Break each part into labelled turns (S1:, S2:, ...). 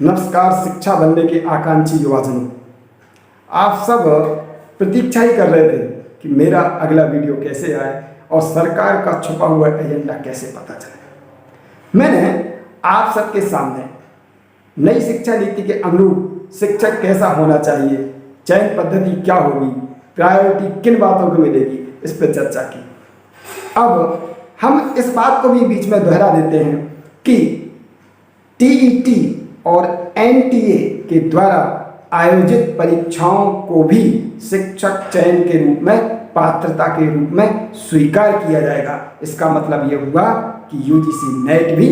S1: नमस्कार। शिक्षा बनने के आकांक्षी युवाजनों, आप सब प्रतीक्षा ही कर रहे थे कि मेरा अगला वीडियो कैसे आए और सरकार का छुपा हुआ एजेंडा कैसे पता चले। मैंने आप सबके सामने नई शिक्षा नीति के अनुरूप शिक्षक कैसा होना चाहिए, चयन पद्धति क्या होगी, प्रायोरिटी किन बातों को मिलेगी, इस पर चर्चा की। अब हम इस बात को भी बीच में दोहरा देते हैं कि टीईटी और एनटीए के द्वारा आयोजित परीक्षाओं को भी शिक्षक चयन के रूप में, पात्रता के रूप में स्वीकार किया जाएगा। इसका मतलब यह हुआ कि यूजीसी नेट भी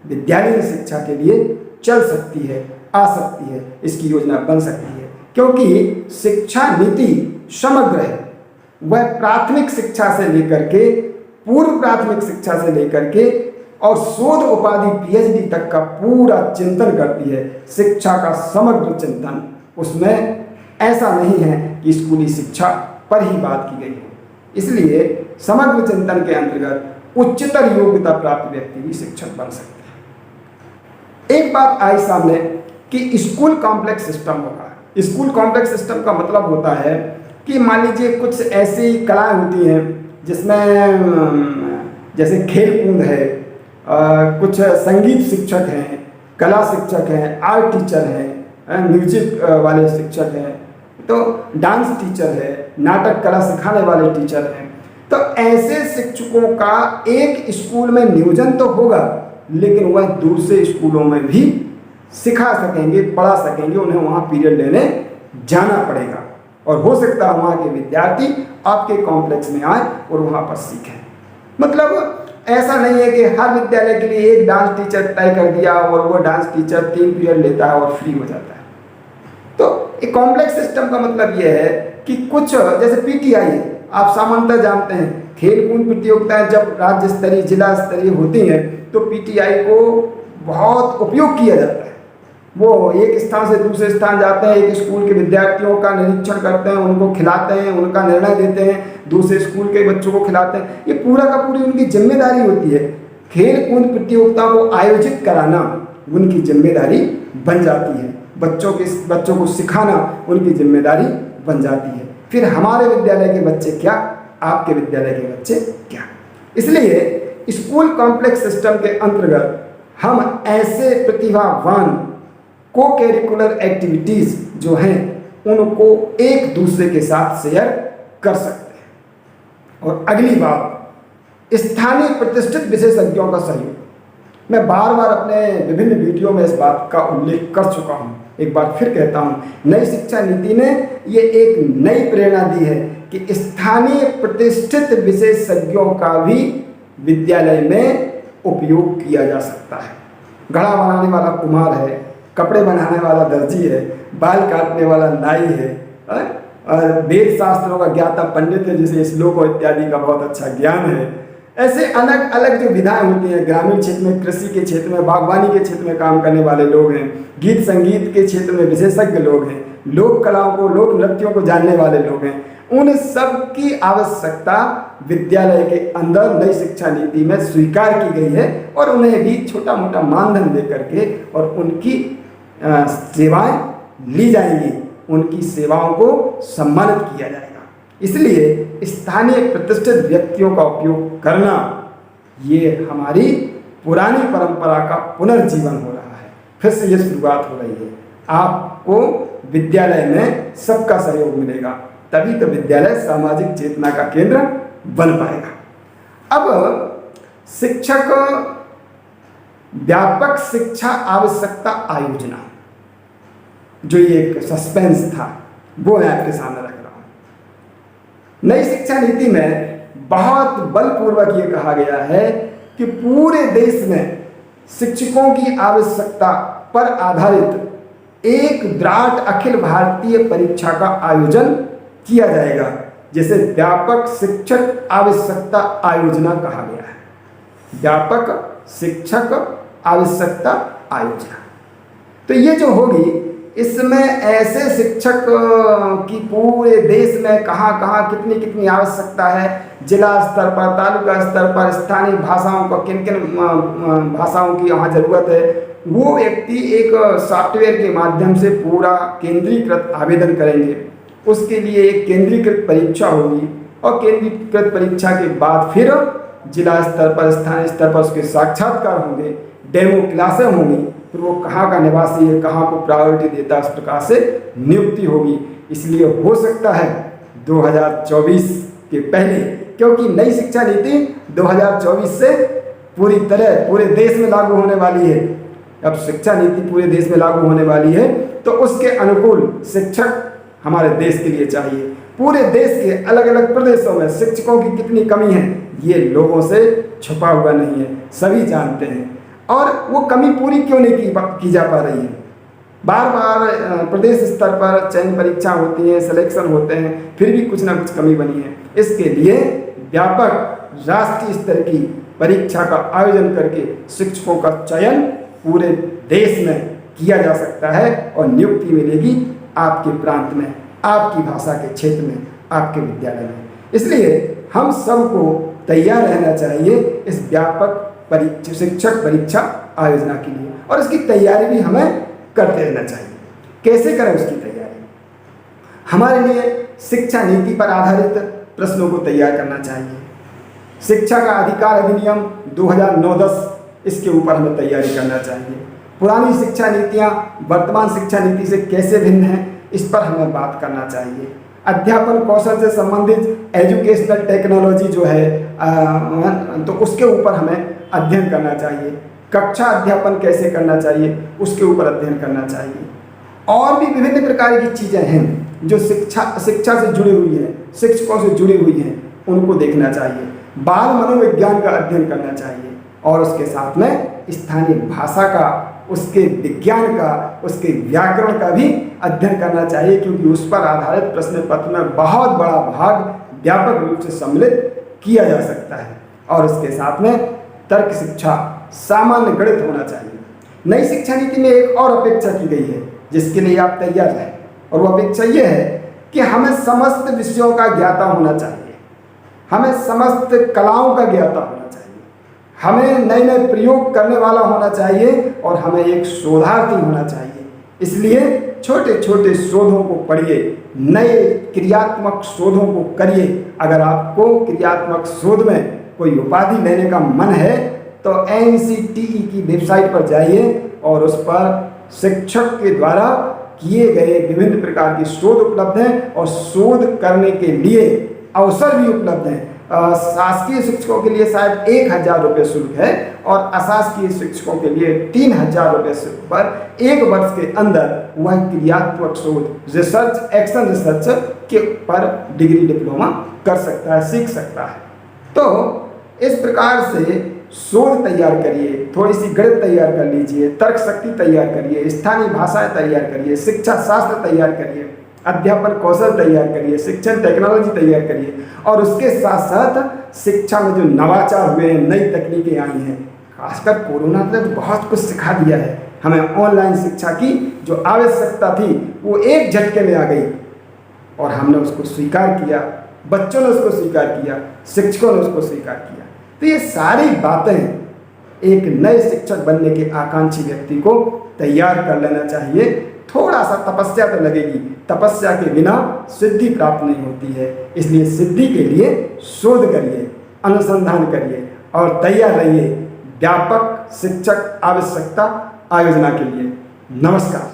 S1: विद्यालयी शिक्षा के लिए चल सकती है, आ सकती है, इसकी योजना बन सकती है, क्योंकि शिक्षा नीति समग्र है। वह प्राथमिक शिक्षा से लेकर के, पूर्व प्राथमिक शिक्षा से लेकर के और शोध उपाधि पीएचडी तक का पूरा चिंतन करती है। शिक्षा का समग्र चिंतन, उसमें ऐसा नहीं है कि स्कूली शिक्षा पर ही बात की गई हो। इसलिए समग्र चिंतन के अंतर्गत उच्चतर योग्यता प्राप्त व्यक्ति भी शिक्षक बन सकते हैं। एक बात आई सामने कि स्कूल कॉम्प्लेक्स सिस्टम होगा। स्कूल कॉम्प्लेक्स सिस्टम का मतलब होता है कि मान लीजिए कुछ ऐसी कलाएं होती हैं जिसमें जैसे खेल कूद है, कुछ संगीत शिक्षक हैं, कला शिक्षक हैं, आर्ट टीचर हैं, म्यूजिक वाले शिक्षक हैं, तो डांस टीचर है, नाटक कला सिखाने वाले टीचर हैं। तो ऐसे शिक्षकों का एक स्कूल में नियोजन तो होगा, लेकिन वह दूसरे स्कूलों में भी सिखा सकेंगे, पढ़ा सकेंगे। उन्हें वहाँ पीरियड लेने जाना पड़ेगा और हो सकता है वहाँ के विद्यार्थी आपके कॉम्प्लेक्स में आए और वहाँ पर सीखें। मतलब ऐसा नहीं है कि हर विद्यालय के लिए एक डांस टीचर तय कर दिया और वो डांस टीचर 3 पीरियड लेता है और फ्री हो जाता है। तो एक कॉम्प्लेक्स सिस्टम का मतलब ये है कि कुछ जैसे पीटीआई है, आप सामान्यतः जानते हैं खेल कूद प्रतियोगिताएं जब राज्य स्तरीय, जिला स्तरीय होती हैं तो पीटीआई को बहुत उपयोग किया जाता है। वो एक स्थान से दूसरे स्थान जाते हैं, एक स्कूल के विद्यार्थियों का निरीक्षण करते हैं, उनको खिलाते हैं, उनका निर्णय देते हैं, दूसरे स्कूल के बच्चों को खिलाते हैं। ये पूरा का पूरी उनकी जिम्मेदारी होती है। खेल कूद प्रतियोगिता को आयोजित कराना उनकी जिम्मेदारी बन जाती है, बच्चों को सिखाना उनकी जिम्मेदारी बन जाती है। फिर हमारे विद्यालय के बच्चे क्या, आपके विद्यालय के बच्चे क्या। इसलिए स्कूल कॉम्प्लेक्स सिस्टम के अंतर्गत हम ऐसे प्रतिभावान को करिकुलर एक्टिविटीज जो हैं उनको एक दूसरे के साथ शेयर कर सकते हैं। और अगली बात, स्थानीय प्रतिष्ठित विशेषज्ञों का सहयोग। मैं बार बार अपने विभिन्न वीडियो में इस बात का उल्लेख कर चुका हूं, एक बार फिर कहता हूं। नई शिक्षा नीति ने ये एक नई प्रेरणा दी है कि स्थानीय प्रतिष्ठित विशेषज्ञों का भी विद्यालय में उपयोग किया जा सकता है। घड़ा बनाने वाला कुम्हार है, कपड़े बनाने वाला दर्जी है, बाल काटने वाला नाई है, और वेद शास्त्रों का ज्ञाता पंडित है जिसे श्लोकों इत्यादि का बहुत अच्छा ज्ञान है। ऐसे अलग अलग जो विधाएं होती हैं, ग्रामीण क्षेत्र में, कृषि के क्षेत्र में, बागवानी के क्षेत्र में काम करने वाले लोग हैं, गीत संगीत के क्षेत्र में विशेषज्ञ लोग हैं, लोक कलाओं को, लोक नृत्यों को जानने वाले लोग हैं। उन सब की आवश्यकता विद्यालय के अंदर नई शिक्षा नीति में स्वीकार की गई है और उन्हें भी छोटा मोटा मानधन दे करके और उनकी सेवाएं ली जाएंगी, उनकी सेवाओं को सम्मानित किया जाएगा। इसलिए स्थानीय प्रतिष्ठित व्यक्तियों का उपयोग करना, ये हमारी पुरानी परंपरा का पुनर्जीवन हो रहा है। फिर से ये शुरुआत हो रही है। आपको विद्यालय में सबका सहयोग मिलेगा, तभी तो विद्यालय सामाजिक चेतना का केंद्र बन पाएगा। अब शिक्षक व्यापक शिक्षा आवश्यकता आयोजना, जो ये एक सस्पेंस था, वो मैं आपके सामने रख रहा हूं। नई शिक्षा नीति में बहुत बलपूर्वक ये कहा गया है कि पूरे देश में शिक्षकों की आवश्यकता पर आधारित एक विराट अखिल भारतीय परीक्षा का आयोजन किया जाएगा, जिसे व्यापक शिक्षक आवश्यकता आयोजना कहा गया है। व्यापक शिक्षक आवश्यकता आयोजना, तो ये जो होगी, इसमें ऐसे शिक्षक की पूरे देश में कहाँ कहाँ कितनी कितनी आवश्यकता है, जिला स्तर पर, तालुका स्तर पर, स्थानीय भाषाओं को किन किन भाषाओं की वहाँ ज़रूरत है, वो व्यक्ति एक सॉफ्टवेयर के माध्यम से पूरा केंद्रीकृत आवेदन करेंगे। उसके लिए एक केंद्रीकृत परीक्षा होगी और केंद्रीकृत परीक्षा के बाद फिर जिला स्तर पर, स्थानीय स्तर पर उसके साक्षात्कार होंगे, डेमो क्लासें होंगी, फिर वो कहाँ का निवासी है, कहाँ को प्रायोरिटी देता है, उस प्रकार से नियुक्ति होगी। इसलिए हो सकता है 2024 के पहले, क्योंकि नई शिक्षा नीति 2024 से पूरी तरह पूरे देश में लागू होने वाली है। अब शिक्षा नीति पूरे देश में लागू होने वाली है तो उसके अनुकूल शिक्षक हमारे देश के लिए चाहिए। पूरे देश के अलग अलग प्रदेशों में शिक्षकों की कितनी कमी है ये लोगों से छुपा हुआ नहीं है, सभी जानते हैं। और वो कमी पूरी क्यों नहीं की जा पा रही है। बार बार प्रदेश स्तर पर चयन परीक्षा होती है, सिलेक्शन होते हैं, फिर भी कुछ ना कुछ कमी बनी है। इसके लिए व्यापक राष्ट्रीय स्तर की परीक्षा का आयोजन करके शिक्षकों का चयन पूरे देश में किया जा सकता है और नियुक्ति मिलेगी आपके प्रांत में, आपकी भाषा के क्षेत्र में, आपके विद्यालय में। इसलिए हम सबको तैयार रहना चाहिए इस व्यापक शिक्षक परीक्षा आयोजना के लिए, और इसकी तैयारी भी हमें करते रहना चाहिए। कैसे करें उसकी तैयारी? हमारे लिए शिक्षा नीति पर आधारित प्रश्नों को तैयार करना चाहिए। शिक्षा का अधिकार अधिनियम 2009-10 इसके ऊपर हमें तैयारी करना चाहिए। पुरानी शिक्षा नीतियाँ वर्तमान शिक्षा नीति से कैसे भिन्न हैं इस पर हमें बात करना चाहिए। अध्यापन कौशल से संबंधित एजुकेशनल टेक्नोलॉजी जो है तो उसके ऊपर हमें अध्ययन करना चाहिए। कक्षा अध्यापन कैसे करना चाहिए उसके ऊपर अध्ययन करना चाहिए। और भी विभिन्न प्रकार की चीज़ें हैं जो शिक्षा से जुड़ी हुई हैं, शिक्षकों से जुड़ी हुई हैं, उनको देखना चाहिए। बाल मनोविज्ञान का अध्ययन करना चाहिए और उसके साथ में स्थानीय भाषा का, उसके विज्ञान का, उसके व्याकरण का भी अध्ययन करना चाहिए, क्योंकि उस पर आधारित प्रश्न पत्र में बहुत बड़ा भाग व्यापक रूप से सम्मिलित किया जा सकता है। और इसके साथ में तर्क शिक्षा, सामान्य गणित होना चाहिए। नई शिक्षा नीति में एक और अपेक्षा की गई है जिसके लिए आप तैयार रहें, और वो अपेक्षा ये है कि हमें समस्त विषयों का ज्ञाता होना चाहिए, हमें समस्त कलाओं का ज्ञाता होना चाहिए, हमें नए नए प्रयोग करने वाला होना चाहिए और हमें एक शोधार्थी होना चाहिए। इसलिए छोटे छोटे शोधों को पढ़िए, नए क्रियात्मक शोधों को करिए। अगर आपको क्रियात्मक शोध में कोई उपाधि लेने का मन है तो NCTE की वेबसाइट पर जाइए और उस पर शिक्षक के द्वारा किए गए विभिन्न प्रकार की शोध उपलब्ध हैं और शोध करने के लिए अवसर भी उपलब्ध हैं। शासकीय शिक्षकों के लिए शायद 1000 रुपये शुल्क है और अशासकीय शिक्षकों के लिए 3000 रुपये शुल्क पर 1 वर्ष के अंदर वह क्रियात्मक शोध, रिसर्च, एक्शन रिसर्च के पर डिग्री डिप्लोमा कर सकता है, सीख सकता है। तो इस प्रकार से शोध तैयार करिए, थोड़ी सी गणित तैयार कर लीजिए, तर्क शक्ति तैयार करिए, स्थानीय भाषाएं तैयार करिए, शिक्षा शास्त्र तैयार करिए, अध्यापन कौशल तैयार करिए, शिक्षण टेक्नोलॉजी तैयार करिए, और उसके साथ साथ शिक्षा में जो नवाचार हुए हैं, नई तकनीकें आई हैं, खासकर कोरोना ने तो बहुत कुछ सिखा दिया है हमें। ऑनलाइन शिक्षा की जो आवश्यकता थी वो एक झटके में आ गई और हमने उसको स्वीकार किया, बच्चों ने उसको स्वीकार किया, शिक्षकों ने उसको स्वीकार किया। तो ये सारी बातें एक नए शिक्षक बनने के आकांक्षी व्यक्ति को तैयार कर लेना चाहिए। थोड़ा सा तपस्या तो लगेगी, तपस्या के बिना सिद्धि प्राप्त नहीं होती है। इसलिए सिद्धि के लिए शोध करिए, अनुसंधान करिए और तैयार रहिए व्यापक शिक्षक आवश्यकता आयोजना के लिए। नमस्कार।